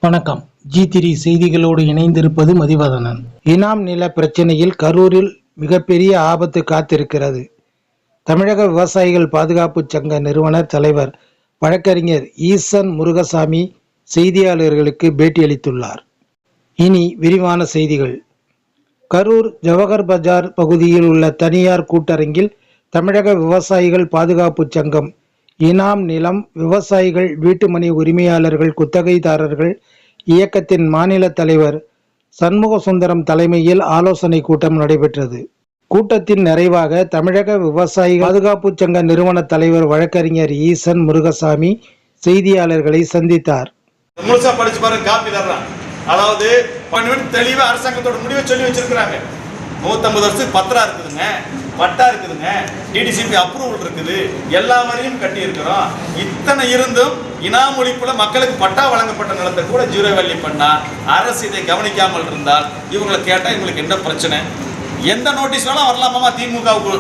வணக்கம். G3 செய்திகளோடு இணைந்திருப்பது மதிவதனன். இனாம் நில பிரச்சனையில் கரூரில் மிகப்பெரிய ஆபத்து காத்திருக்கிறது. தமிழக விவசாயிகள் பாதுகாப்பு சங்க நிறுவனர் தலைவர் வழக்கறிஞர் ஈசன் முருகசாமி செய்தியாளர்களுக்கு பேட்டியளித்துள்ளார். இனி விரிவான செய்திகள். கரூர் ஜவஹர் பஜார் பகுதியில் உள்ள தனியார் கூட்டரங்கில் தமிழக விவசாயிகள் பாதுகாப்பு சங்கம் இனாம் நிலம் விவசாயிகள் வீட்டுமனை உரிமையாளர்கள் குத்தகைதாரர்கள் இயக்கத்தின் மாநில தலைவர் சண்முக சுந்தரம் தலைமையில் ஆலோசனை கூட்டம் நடைபெற்றது. கூட்டத்தின் நிறைவாக தமிழக விவசாயிகள் பாதுகாப்பு சங்க நிறுவன தலைவர் வழக்கறிஞர் ஈசன் முருகசாமி செய்தியாளர்களை சந்தித்தார். அதாவது தெளிவா அரசாங்கத்தோட முடிவை சொல்லி வச்சிருக்கிறாங்க. 150 வருஷத்துக்கு பத்திரா இருக்குதுங்க, பட்டா இருக்குதுங்க, டிடிசிபி அப்ரூவல் இருக்குது, எல்லா வரையும் கட்டி இருக்கிறோம். இத்தனை இருந்தும் இனாம் ஒழிப்புல மக்களுக்கு பட்டா வழங்கப்பட்ட நிலத்தை கூட ஜீரோ வேல்யூ பண்ணா அரசு இதை கவனிக்காமல் இருந்தால் இவங்களை கேட்டா இவங்களுக்கு என்ன பிரச்சனை? எந்த நோட்டீஸ் வேணா வரலாமா திமுகவுக்கு?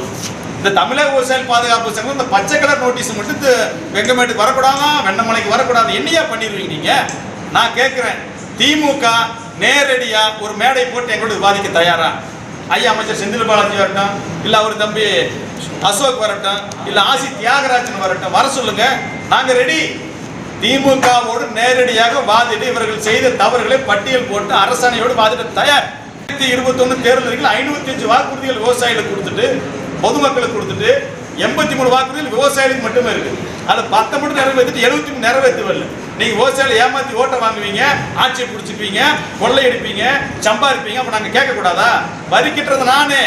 இந்த தமிழக விவசாயிகள் பாதுகாப்பு சங்கம் இந்த பச்சை கலர் நோட்டீஸ் மட்டும் வெங்கமேட்டுக்கு வரக்கூடாதா, வெண்ணமலைக்கு வரக்கூடாது, என்னையா பண்ணிடுவீங்க நீங்க? நான் கேட்கிறேன், திமுக நேரடியா ஒரு மேடை போட்டு எங்களோட விவாதிக்க தயாரா? ஐயா அமைச்சர் செந்தில் பாலாஜி வரட்டும், இல்ல அவர் தம்பி அசோக் வரட்டும், இல்ல ஆசி தியாகராஜன் வரட்டும், வர சொல்லுங்க, நாங்க ரெடி. திமுகவோடு நேரடியாக வாதிட்டு இவர்கள் செய்த தவறுகளை பட்டியல் போட்டு அரசாணையோடு வாதிட தயார். 2021 தேர்தலில் 505 வாக்குறுதிகள் விவசாயிகளுக்கு கொடுத்துட்டு பொதுமக்களுக்கு கொடுத்துட்டு 83 வாக்குறுதிகள் விவசாயிகளுக்கு மட்டுமே இருக்கு. அது 10 மட்டும் நிறைவேற்றிட்டு 73 நிறைவேற்றவில்லை. நீங்க விவசாயிகளை ஏமாத்தி ஓட்ட வாங்குவீங்க, ஆட்சியை பிடிச்சிப்பீங்க, கொள்ளையடிப்பீங்க, சம்பாதிப்பீங்க. அப்ப நாங்க கேட்க கூடாதா? வரி கட்டுறது நானே.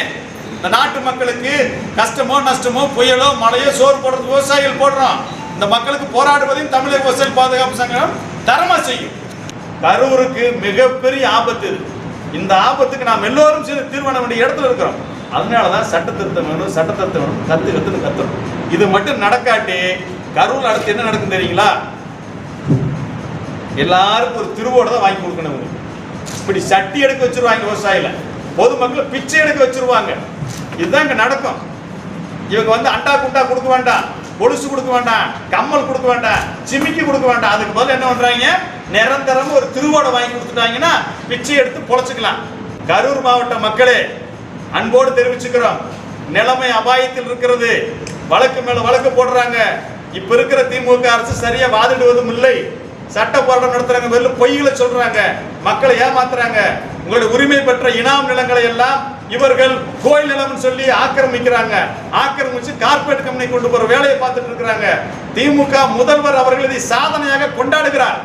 இந்த நாட்டு மக்களுக்கு கஷ்டமோ நஷ்டமோ புயலோ மழையோ சோறு போடுறது விவசாயிகள் போடுறோம். இந்த மக்களுக்கு போராடுவதையும் தமிழக விவசாயிகள் பாதுகாப்பு சங்கம் தரமா செய்யும். கரூருக்கு மிகப்பெரிய ஆபத்து இருக்கு. இந்த ஆபத்துக்கு நாம் எல்லோரும் சேர்ந்து தீர்வு காண வேண்டிய இடத்துல இருக்கிறோம். அதனாலதான் சட்ட திருத்தம் வேணும், சட்ட திருத்தம் வேணும், கத்துறோம். இது மட்டும் நடக்காட்டி கரூர் அடுத்து என்ன நடக்கும் தெரியுங்களா? எல்லாருக்கும் ஒரு திருவோட தான் வாங்கி கொடுக்கணும். இப்படி சட்டி எடுக்க வச்சிருவாங்க விவசாயில, பொதுமக்கள் பிச்சை எடுக்க வச்சிருவாங்க. இதுதான் இங்க நடக்கும். இவங்க வந்து அண்டா குண்டா கொடுக்க வேண்டாம், கொலுசு கொடுக்க வேண்டாம், கம்மல் கொடுக்க வேண்டாம், சிமிக்கி கொடுக்க வேண்டாம். அதுக்கு பதில் என்ன பண்றாங்க? நிரந்தரம் ஒரு திருவோட வாங்கி கொடுத்துட்டாங்கன்னா பிச்சை எடுத்து பொழைச்சுக்கலாம். கரூர் மாவட்ட மக்களே அன்போடு தெரிவிச்சுக்கிறோம், நிலைமை அபாயத்தில் இருக்கிறது. வழக்கு மேல வழக்கு போடுறாங்க. இப்ப இருக்கிற திமுக அரசு சரியா வாதிடுவதும் இல்லை, சட்ட போராட்டம் நடத்துறாங்க, வெறும் பொய்களை சொல்றாங்க, மக்களை ஏமாத்துறாங்க. உங்களுடைய உரிமை பெற்ற இனாம் நிலங்களை எல்லாம் இவர்கள் கோயில் நிலம் சொல்லி ஆக்கிரமிக்கிறாங்க. ஆக்கிரமிச்சு கார்பரேட் கம்பெனி கொண்டு போற வேலையை பார்த்துட்டு இருக்கிறாங்க. திமுக முதல்வர் அவர்கள் இதை சாதனையாக கொண்டாடுகிறார்.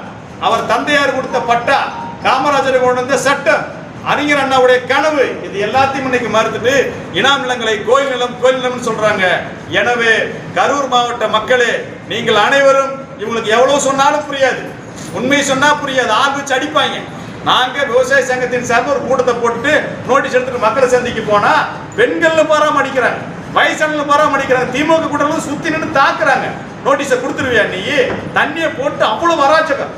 அவர் தந்தையார் கொடுத்த பட்டா, காமராஜர் கொண்டு வந்த சட்டம், அறிஞர் அண்ணாவுடைய கனவு, இது எல்லாத்தையும் இன்னைக்கு மறுத்துட்டு இனாம் நிலங்களை கோயில் நிலம் சொல்றாங்க. எனவே கரூர் மாவட்ட மக்களே, நீங்கள் அனைவரும், இவங்களுக்கு எவ்வளவு சொன்னாலும் புரியாது, உண்மை சொன்னா புரியாது, ஆர்வச்சு அடிப்பாங்க. நாங்க விவசாய சங்கத்தின் சார்ந்த ஒரு கூட்டத்தை போட்டு நோட்டீஸ் எடுத்துட்டு மக்களை சந்திக்க போனா பெண்கள் பாராம அடிக்கிறாங்க, வயசான பாராம அடிக்கிறாங்க, திமுக கூட்டம் சுத்தி நின்று தாக்குறாங்க. நோட்டீஸை கொடுத்துருவியா நீ? தண்ணியை போட்டு அவ்வளவு வராச்சகம்.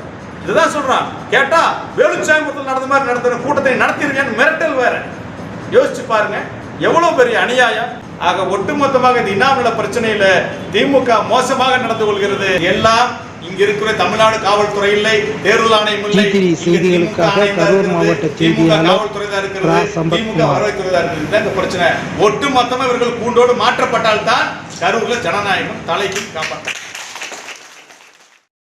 இதுதான் சொல்றான். கேட்டா வேலுச்சாமிபுரத்தில் நடந்த மாதிரி நடத்துற கூட்டத்தை நடத்திருக்கேன்னு மிரட்டல் வேற. யோசிச்சு பாருங்க எவ்வளவு பெரிய அநியாயம். ஆக ஒட்டுமொத்தமாக இந்த இனாம் நில பிரச்சனையில திமுக மோசமாக நடந்து கொள்கிறது. எல்லாம் இங்க இருக்கிற தமிழ்நாடு காவல்துறை இல்லை, தேர்தல் ஆணையம் இல்லை, செய்திகளுக்காக கரூர் மாவட்ட செய்தியாளர் காவல்துறை தான் இருக்கிறது, திமுக வருவாய்த்துறை தான் இருக்கிறது. இந்த பிரச்சனை ஒட்டுமொத்தமா இவர்கள் கூண்டோடு மாற்றப்பட்டால்தான் கரூர்ல ஜனநாயகம் தலைக்கு காப்பாற்ற